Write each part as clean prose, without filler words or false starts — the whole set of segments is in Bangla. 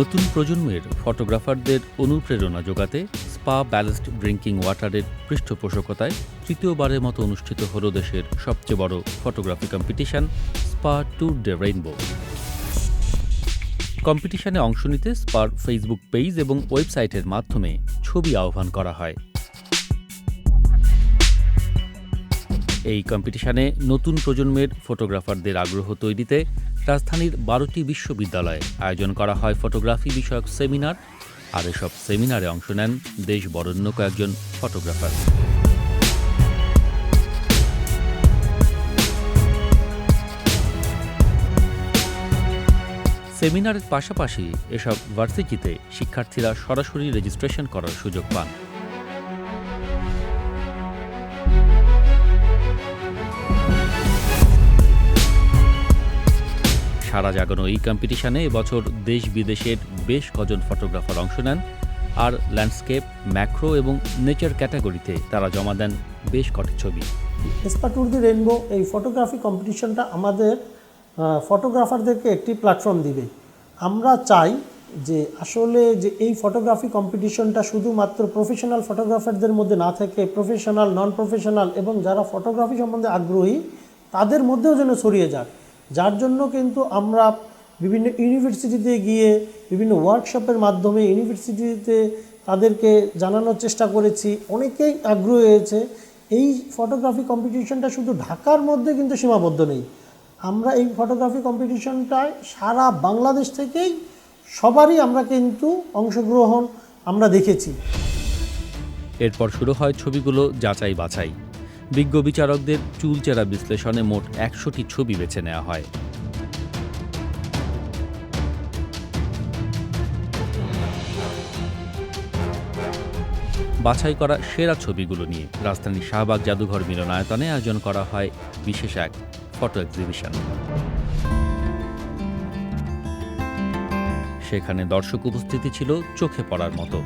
নতুন প্রজন্মের ফটোগ্রাফারদের অনুপ্রেরণা জোগাতে স্পা ব্যালেন্সড ড্রিঙ্কিং ওয়াটারের পৃষ্ঠপোষকতায় তৃতীয়বারের মতো অনুষ্ঠিত হল দেশের সবচেয়ে বড় photography competition spa tour day rainbow. কম্পিটিশনে অংশ নিতে স্পার ফেসবুক পেজ এবং ওয়েবসাইটের মাধ্যমে ছবি আহ্বান করা হয়। এই কম্পিটিশনে নতুন প্রজন্মের ফটোগ্রাফারদের আগ্রহ তৈরিতে রাজধানীর 12টি বিশ্ববিদ্যালয়ে আয়োজন করা হয় ফটোগ্রাফি বিষয়ক সেমিনার, আর এসব সেমিনারে অংশ নেন দেশ বরেণ্য কয়েকজন ফটোগ্রাফার। সেমিনারের পাশাপাশি এসব ভার্সিটিতে শিক্ষার্থীরা সরাসরি রেজিস্ট্রেশন করার সুযোগ পান। সারা জাগানো এই কম্পিটিশনে এবছর দেশ বিদেশের বেশ কজন ফটোগ্রাফার অংশ নেন, আর ল্যান্ডস্কেপ, ম্যাক্রো এবং নেচার ক্যাটাগরিতে তারা জমা দেন বেশ কটি ছবি। স্পা ট্যুর ডে রেইনবো এই ফটোগ্রাফি কম্পিটিশনটা আমাদের ফটোগ্রাফারদেরকে একটি প্ল্যাটফর্ম দিবে। আমরা চাই যে আসলে যে এই ফটোগ্রাফি কম্পিটিশনটা শুধুমাত্র প্রফেশনাল ফটোগ্রাফারদের মধ্যে না থেকে প্রফেশনাল, নন প্রফেশনাল এবং যারা ফটোগ্রাফি সম্বন্ধে আগ্রহী তাদের মধ্যেও যেন ছড়িয়ে যাক। যার জন্য কিন্তু আমরা বিভিন্ন ইউনিভার্সিটিতে গিয়ে বিভিন্ন ওয়ার্কশপের মাধ্যমে ইউনিভার্সিটিতে তাদেরকে জানানোর চেষ্টা করেছি, অনেকেই আগ্রহী হয়েছে। এই ফটোগ্রাফি কম্পিটিশনটা শুধু ঢাকার মধ্যে কিন্তু সীমাবদ্ধ নেই। আমরা এই ফটোগ্রাফি কম্পিটিশনটায় সারা বাংলাদেশ থেকেই সবারই আমরা কিন্তু অংশগ্রহণ আমরা দেখেছি। এরপর শুরু হয় ছবিগুলো যাচাই বাছাই। বিজ্ঞ বিচারকদের চুলচেরা বিশ্লেষণে মোট 100টি ছবি বেছে নেওয়া হয়। বাছাই করা সেরা ছবিগুলো নিয়ে রাজধানীর শাহবাগ জাদুঘর মিলনায়তনে আয়োজন করা হয় বিশেষ এক ফটো এক্সিবিশন। সেখানে দর্শক উপস্থিতি ছিল চোখে পড়ার মতো।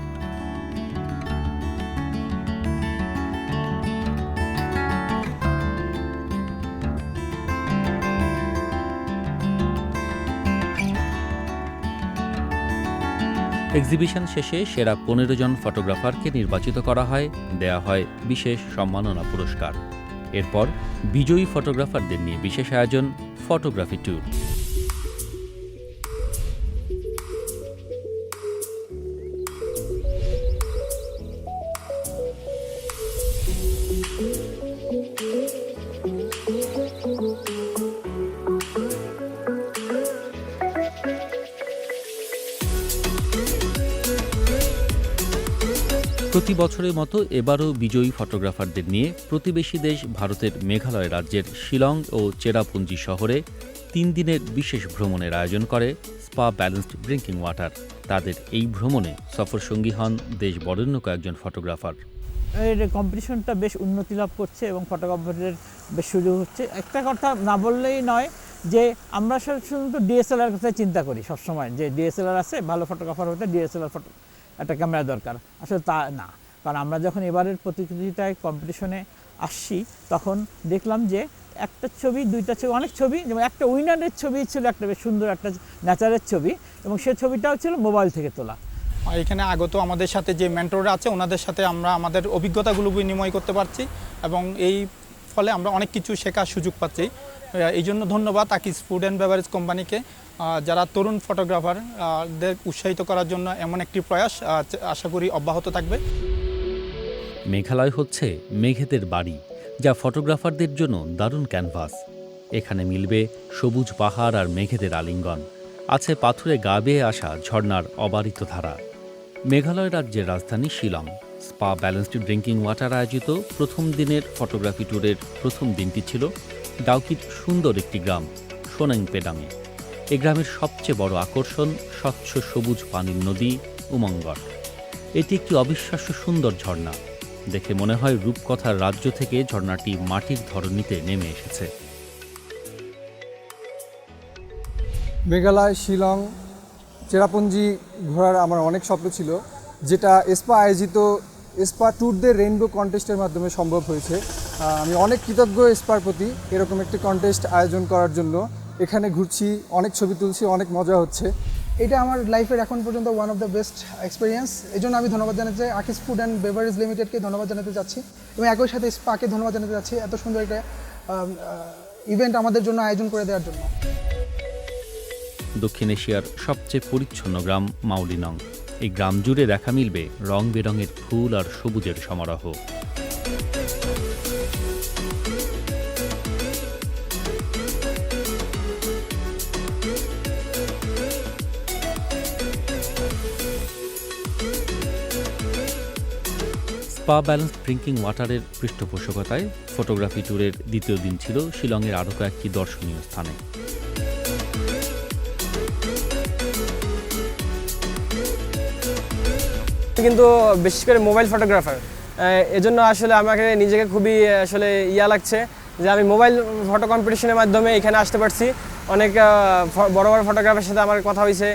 এক্সিবিশন শেষে সেরা 15 জন ফটোগ্রাফারকে নির্বাচিত করা হয়, দেয়া হয় বিশেষ সম্মাননা পুরস্কার। এরপর বিজয়ী ফটোগ্রাফারদের নিয়ে বিশেষ আয়োজন ফটোগ্রাফি ট্যুর। প্রতি বছরের মতো এবারও বিজয়ী ফটোগ্রাফারদের নিয়ে প্রতিবেশী দেশ ভারতের মেঘালয় রাজ্যের শিলং ও চেরাপুঞ্জি শহরে 3 দিনের বিশেষ ভ্রমণের আয়োজন করে স্পা ব্যালেন্সড ড্রিঙ্কিং ওয়াটার। তাদের এই ভ্রমণে সফরসঙ্গী হন দেশ বরেণ্য কয়েকজন ফটোগ্রাফার। এই কম্পিটিশনটা বেশ উন্নতি লাভ করছে এবং ফটোগ্রাফারদের বেশ সুযোগ হচ্ছে। একটা কথা না বললেই নয় যে আমরা শুধু ডিএসএলআর কথা চিন্তা করি সবসময়, যে ডিএসএলআর আছে, ভালো ফটোগ্রাফার হতে ডিএসএলআর ফটো একটা ক্যামেরা দরকার। আসলে তা না, কারণ আমরা যখন এবারের প্রতিযোগিতায় কম্পিটিশনে আসছি তখন দেখলাম যে একটা ছবি, 2টা ছবি, অনেক ছবি, যেমন একটা উইনারের ছবি ছিল একটা বেশ সুন্দর একটা নেচারের ছবি, এবং সে ছবিটাও ছিল মোবাইল থেকে তোলা। এখানে আগত আমাদের সাথে যে মেন্টররা আছে ওনাদের সাথে আমরা আমাদের অভিজ্ঞতাগুলো বিনিময় করতে পারছি এবং এই ফলে আমরা অনেক কিছু শেখার সুযোগ পাচ্ছি। এই জন্য ধন্যবাদ আকিজ ফুড অ্যান্ড বেভারেজ কোম্পানিকে, যারা তরুণ ফটোগ্রাফারদের উৎসাহিত করার জন্য এমন একটি প্রয়াস আশা করি অব্যাহত থাকবে। মেঘালয় হচ্ছে মেঘেদের বাড়ি, যা ফটোগ্রাফারদের জন্য দারুণ ক্যানভাস। এখানে মিলবে সবুজ পাহাড় আর মেঘেদের আলিঙ্গন, আছে পাথুরে গা বেয়ে আসা ঝর্ণার অবারিত ধারা। মেঘালয় রাজ্যের রাজধানী Shillong spa balanced drinking water আয়োজিত প্রথম দিনের ফটোগ্রাফি ট্যুরের প্রথম দিনটি ছিল ডাউকির সুন্দর একটি গ্রাম সোনাংপেডামে। এই গ্রামের সবচেয়ে বড় আকর্ষণ স্বচ্ছ সবুজ পানির নদী উমঙ্গর। এটি একটি অবিশ্বাস্য সুন্দর ঝর্ণা। দেখে মনে হয় রূপকথার রাজ্য থেকে ঝর্ণাটি মাটির ধরনীতে নেমে এসেছে। মেঘালয়, শিলং, চেরাপুঞ্জি ঘোরার আমার অনেক স্বপ্ন ছিল, যেটা স্পা আয়োজিত স্পা ট্যুর ডে রেইনবো কন্টেস্টের মাধ্যমে সম্ভব হয়েছে। আমি অনেক কৃতজ্ঞ স্পার প্রতি এরকম একটি কন্টেস্ট আয়োজন করার জন্য। এখানে ঘুরছি, অনেক ছবি তুলছি, অনেক মজা হচ্ছে। এটা আমার লাইফের এখন পর্যন্ত one of the best experience. এই জন্য আমি ধন্যবাদ জানাতে চাই আকিজ ফুড অ্যান্ড বেভারেজ লিমিটেডকে ধন্যবাদ জানাতে চাচ্ছি এবং একই সাথে স্পাকে ধন্যবাদ জানাতে চাচ্ছি এত সুন্দর একটা ইভেন্ট আমাদের জন্য আয়োজন করে দেওয়ার জন্য। দক্ষিণ এশিয়ার সবচেয়ে পরিচ্ছন্ন গ্রাম মাউলিনং। এই গ্রাম জুড়ে দেখা মিলবে রং বেরঙের ফুল আর সবুজের সমারোহ। স্পা ব্যালেন্স ড্রিঙ্কিং ওয়াটারের পৃষ্ঠপোষকতায় ফটোগ্রাফি ট্যুরের দ্বিতীয় দিন ছিল শিলংয়ের আরও কয়েকটি দর্শনীয় স্থানে। কিন্তু বিশেষ করে মোবাইল ফটোগ্রাফার, এজন্য আসলে আমাকে নিজেকে খুবই আসলে লাগছে যে আমি মোবাইল ফটো কম্পিটিশনের মাধ্যমে এখানে আসতে পারছি। অনেক বড় বড় ফটোগ্রাফারের সাথে আমার কথা হয়েছে,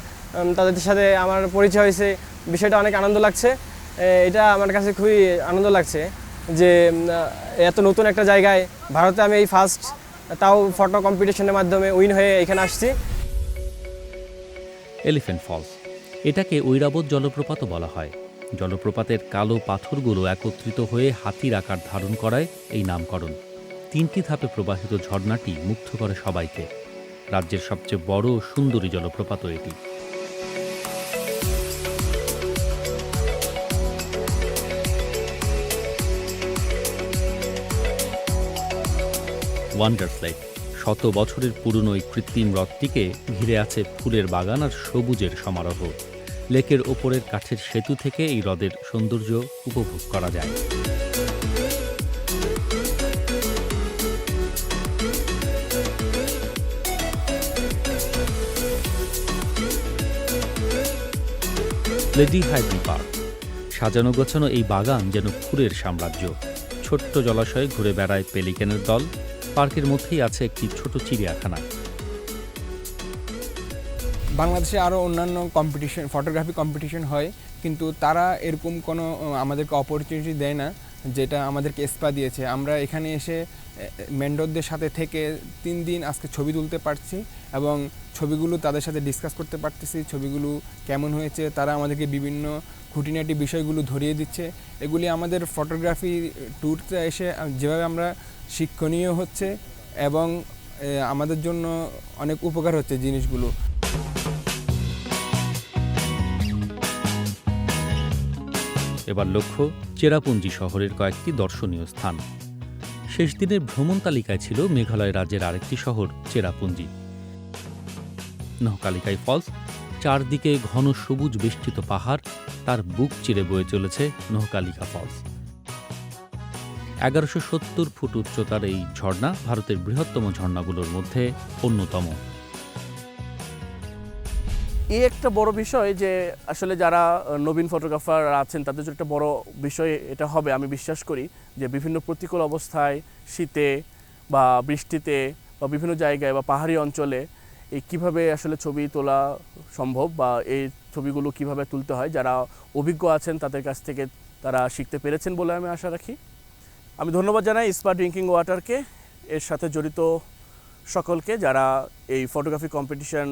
তাদের সাথে আমার পরিচয় হয়েছে, বিষয়টা অনেক আনন্দ লাগছে। এটা আমার কাছে খুবই আনন্দ লাগছে যে এত নতুন একটা জায়গায় ভারতে আমি এই ফার্স্ট, তাও ফটো কম্পিটিশনের মাধ্যমে উইন হয়ে এখানে আসছি। এলিফ্যান্ট ফলস, এটাকে ঐরাবত জলপ্রপাতও বলা হয়। জলপ্রপাতের কালো পাথরগুলো একত্রিত হয়ে হাতির আকার ধারণ করায় এই নামকরণ। 3টি ধাপে প্রবাহিত ঝর্ণাটি মুগ্ধ করে সবাইকে। রাজ্যের সবচেয়ে বড় ও সুন্দরী জলপ্রপাতও এটি। ওয়ান্ডার্স লেক, 100 বছরের পুরনো এই কৃত্রিম হ্রদটিকে ঘিরে আছে ফুলের বাগান আর সবুজের সমারোহ। লেকের ওপরের কাঠের সেতু থেকে এই হ্রদের সৌন্দর্য উপভোগ করা যায়। লেডি হাইড্রি পার্ক, সাজানো গোছানো এই বাগান যেন ফুলের সাম্রাজ্য। ছোট্ট জলাশয়ে ঘুরে বেড়ায় পেলিক্যানের দল। পার্কের মধ্যেই আছে একটি ছোট চিড়িয়াখানা। বাংলাদেশে আরও অন্যান্য কম্পিটিশন, ফটোগ্রাফি কম্পিটিশন হয়, কিন্তু তারা এরকম কোনো আমাদেরকে অপরচুনিটি দেয় না যেটা আমাদেরকে স্পা দিয়েছে। আমরা এখানে এসে মেন্টরদের সাথে থেকে 3 দিন আজকে ছবি তুলতে পারছি এবং ছবিগুলো তাদের সাথে ডিসকাস করতে পারতেছি, ছবিগুলো কেমন হয়েছে। তারা আমাদেরকে বিভিন্ন খুঁটিনাটি বিষয়গুলো ধরিয়ে দিচ্ছে। এগুলি আমাদের ফটোগ্রাফি ট্যুরতে এসে যেভাবে আমরা শিক্ষণীয় হচ্ছে এবং আমাদের জন্য অনেক উপকার হচ্ছে জিনিসগুলো। এবার লক্ষ্য চেরাপুঞ্জি শহরের কয়েকটি দর্শনীয় স্থান। শেষ দিনের ভ্রমণ তালিকায় ছিল মেঘালয় রাজ্যের আরেকটি শহর চেরাপুঞ্জি। নহকালিকাই ফলস, চারদিকে ঘন সবুজ বেষ্টিত পাহাড়, তার বুক চিরে বয়ে চলেছে নহকালিকা ফলস। 1170 ফুট উচ্চতার এই ঝর্ণা ভারতের বৃহত্তম ঝর্ণাগুলোর মধ্যে অন্যতম। এই একটা বড় বিষয় যে আসলে যারা নবীন ফটোগ্রাফার আছেন তাদের জন্য একটা বড় বিষয় এটা হবে, আমি বিশ্বাস করি যে বিভিন্ন প্রতিকূল অবস্থায়, শীতে বা বৃষ্টিতে বা বিভিন্ন জায়গায় বা পাহাড়ি অঞ্চলে এই কীভাবে আসলে ছবি তোলা সম্ভব বা এই ছবিগুলো কিভাবে তুলতে হয়, যারা অভিজ্ঞ আছেন তাদের কাছ থেকে তারা শিখতে পেরেছেন বলে আমি আশা রাখি। আমি ধন্যবাদ জানাই স্পা ড্রিঙ্কিং ওয়াটারকে, এর সাথে জড়িত সকলকে যারা এই ফটোগ্রাফি কম্পিটিশন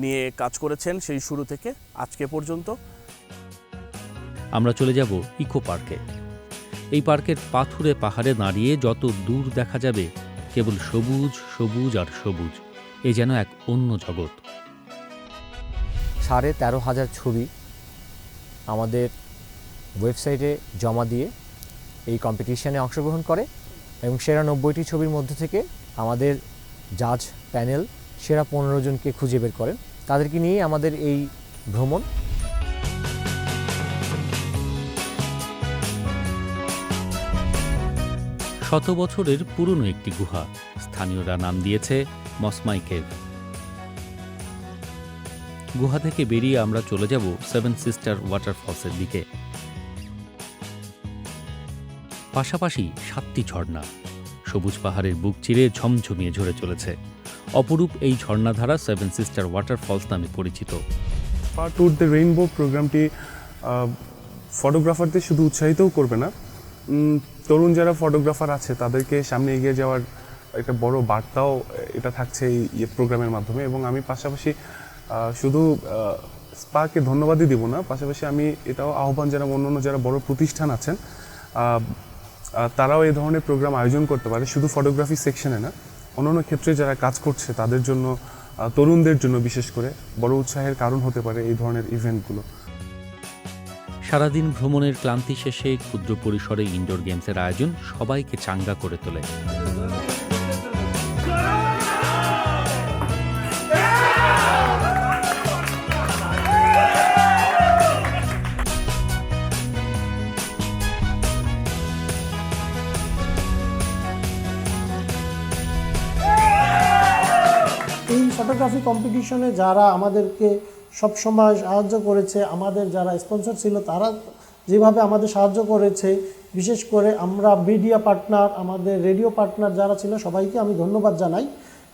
নিয়ে কাজ করেছেন সেই শুরু থেকে আজকে পর্যন্ত। আমরা চলে যাব ইকো পার্কে। এই পার্কের পাথুরে পাহাড়ে দাঁড়িয়ে যত দূর দেখা যাবে কেবল সবুজ, সবুজ আর সবুজ। এ যেন এক অন্য জগৎ। 13,500 ছবি আমাদের ওয়েবসাইটে জমা দিয়ে এই কম্পিটিশনে অংশগ্রহণ করে এবং সেরা 90টি ছবির মধ্যে থেকে আমাদের জাজ প্যানেল সেরা 15 জনকে খুঁজে বের করেন। তাদেরকে নিয়ে আমাদের এই ভ্রমণ। শত বছরের পুরনো একটি গুহা, স্থানীয়রা নাম দিয়েছে মসমাই কেভ। গুহা থেকে বেরিয়ে আমরা চলে যাব 7 সিস্টার ওয়াটারফলসের দিকে। পাশাপাশি 7টি ঝর্ণা সবুজ পাহাড়ের বুক চিরে ঝমঝমিয়ে ঝরে চলেছে। অপরূপ এই ঝর্ণাধারা 7 সিস্টার ওয়াটারফলস নামে পরিচিত। স্পা ট্যুর দ্য রেইনবো প্রোগ্রামটি ফটোগ্রাফারদের শুধু উৎসাহিতও করবে না, তরুণ যারা ফটোগ্রাফার আছে তাদেরকে সামনে এগিয়ে যাওয়ার একটা বড় বার্তাও এটা থাকছে এই প্রোগ্রামের মাধ্যমে। এবং আমি পাশাপাশি শুধু স্পাকে ধন্যবাদই দিব না, পাশাপাশি আমি এটাও আহ্বান জানাবো অন্যান্য যারা বড় প্রতিষ্ঠান আছেন তারাও এই ধরনের প্রোগ্রাম আয়োজন করতে পারে, শুধু ফটোগ্রাফি সেকশনে না, অন্যান্য ক্ষেত্রে যারা কাজ করছে তাদের জন্য, তরুণদের জন্য বিশেষ করে বড় উৎসাহের কারণ হতে পারে এই ধরনের ইভেন্টগুলো। সারাদিন ভ্রমণের ক্লান্তি শেষে ক্ষুদ্র পরিসরে ইনডোর গেমসের আয়োজন সবাইকে চাঙ্গা করে তোলে। এই ফটোগ্রাফি কম্পিটিশনে যারা আমাদেরকে সবসময় সাহায্য করেছে, আমাদের যারা স্পন্সর ছিল তারা যেভাবে আমাদের সাহায্য করেছে, বিশেষ করে আমরা মিডিয়া পার্টনার, আমাদের রেডিও পার্টনার যারা ছিল সবাইকে আমি ধন্যবাদ জানাই,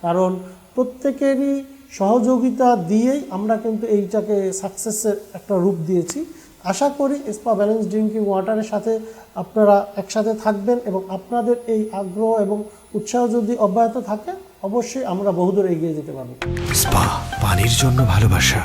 কারণ প্রত্যেকেরই সহযোগিতা দিয়েই আমরা কিন্তু এইটাকে সাকসেসের একটা রূপ দিয়েছি। আশা করি স্পা ব্যালেন্স ড্রিঙ্কিং ওয়াটারের সাথে আপনারা একসাথে থাকবেন এবং আপনাদের এই আগ্রহ এবং উৎসাহ যদি অব্যাহত থাকে অবশ্যই আমরা বহুদূর এগিয়ে যেতে পারব। স্পা, পানির জন্য ভালোবাসা।